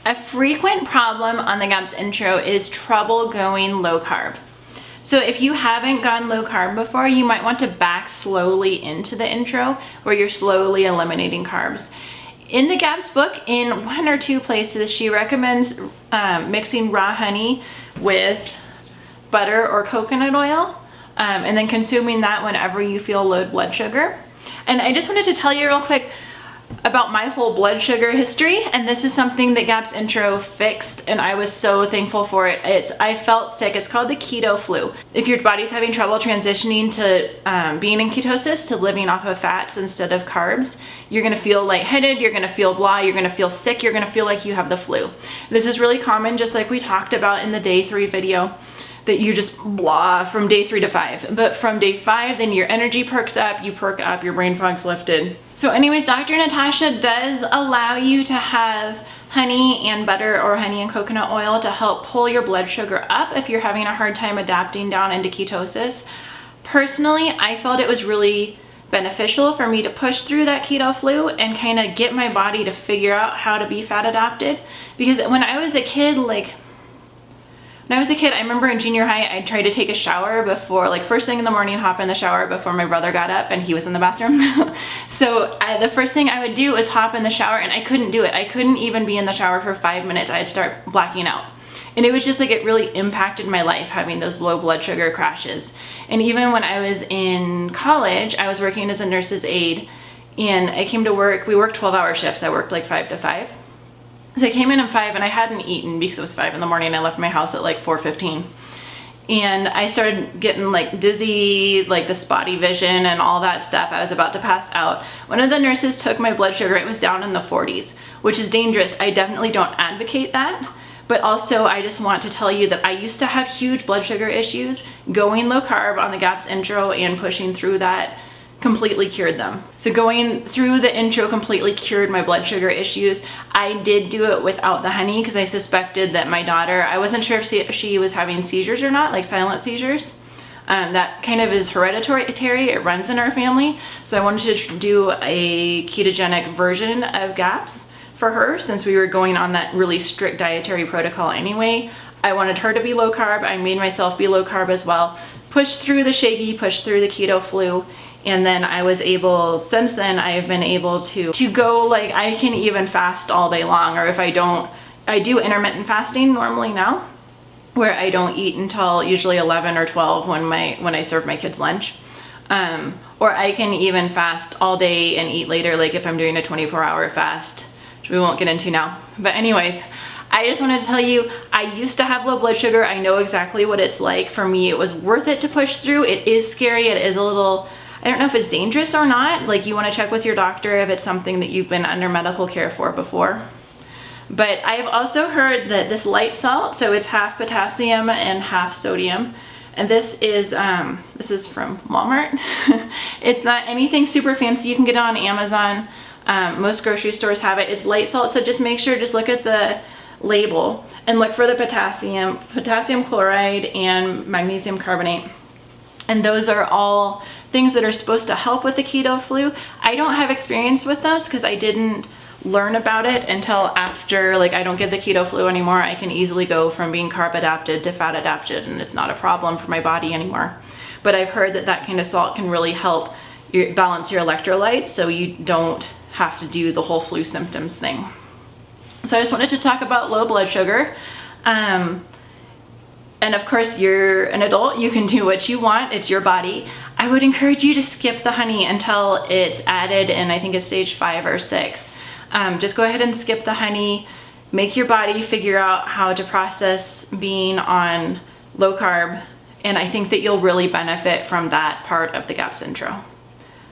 A frequent problem on the GAPS intro is trouble going low carb. So if you haven't gone low carb before, you might want to back slowly into the intro where you're slowly eliminating carbs. In the GAPS book, in 1 or 2 places, she recommends mixing raw honey with butter or coconut oil and then consuming that whenever you feel low blood sugar. And I just wanted to tell you real quick about my whole blood sugar history, and this is something that GAPS intro fixed, and I was so thankful for it. I felt sick. It's called the keto flu. If your body's having trouble transitioning to being in ketosis, to living off of fats instead of carbs, you're gonna feel lightheaded, you're gonna feel blah, you're gonna feel sick, you're gonna feel like you have the flu. This is really common, just like we talked about in the day 3 video, that you just blah from day 3 to 5. But from day 5, then your energy perks up, you perk up, your brain fog's lifted. So anyways, Dr. Natasha does allow you to have honey and butter or honey and coconut oil to help pull your blood sugar up if you're having a hard time adapting down into ketosis. Personally, I felt it was really beneficial for me to push through that keto flu and kind of get my body to figure out how to be fat adapted. Because when I was a kid, I remember in junior high, I tried to take a shower before, first thing in the morning, hop in the shower before my brother got up and he was in the bathroom. So the first thing I would do was hop in the shower, and I couldn't do it. I couldn't even be in the shower for 5 minutes. I'd start blacking out. And it was just it really impacted my life having those low blood sugar crashes. And even when I was in college, I was working as a nurse's aide, and I came to work. We worked 12-hour shifts. I worked 5 to 5. So I came in at 5 and I hadn't eaten because it was 5 in the morning. I left my house at 4:15. And I started getting dizzy, the spotty vision and all that stuff. I was about to pass out. One of the nurses took my blood sugar. It was down in the 40s, which is dangerous. I definitely don't advocate that. But also I just want to tell you that I used to have huge blood sugar issues. Going low carb on the GAPS intro and pushing through that completely cured them. So going through the intro completely cured my blood sugar issues. I did do it without the honey because I suspected that my daughter, I wasn't sure if she was having seizures or not, silent seizures. That kind of is hereditary, it runs in our family. So I wanted to do a ketogenic version of GAPS for her since we were going on that really strict dietary protocol anyway. I wanted her to be low carb. I made myself be low carb as well. Pushed through the shaky, pushed through the keto flu. And then I was able, since then, I have been able to go, I can even fast all day long, or if I don't, I do intermittent fasting normally now, where I don't eat until usually 11 or 12 when I serve my kids lunch. Or I can even fast all day and eat later, if I'm doing a 24-hour fast, which we won't get into now. But anyways, I just wanted to tell you, I used to have low blood sugar. I know exactly what it's like. For me, it was worth it to push through. It is scary. It is a little, I don't know if it's dangerous or not. You want to check with your doctor if it's something that you've been under medical care for before. But I have also heard that this LITE salt, so it's half potassium and half sodium. And this is from Walmart. It's not anything super fancy. You can get it on Amazon. Most grocery stores have it. It's LITE salt, so just make sure, just look at the label and look for the potassium chloride and magnesium carbonate. And those are all things that are supposed to help with the keto flu. I don't have experience with this because I didn't learn about it until after, I don't get the keto flu anymore. I can easily go from being carb adapted to fat adapted, and it's not a problem for my body anymore. But I've heard that kind of salt can really help balance your electrolytes so you don't have to do the whole flu symptoms thing. So I just wanted to talk about low blood sugar. And of course, you're an adult, you can do what you want, it's your body. I would encourage you to skip the honey until it's added in, I think it's stage 5 or 6. Just go ahead and skip the honey, make your body figure out how to process being on low carb, and I think that you'll really benefit from that part of the GAPS intro.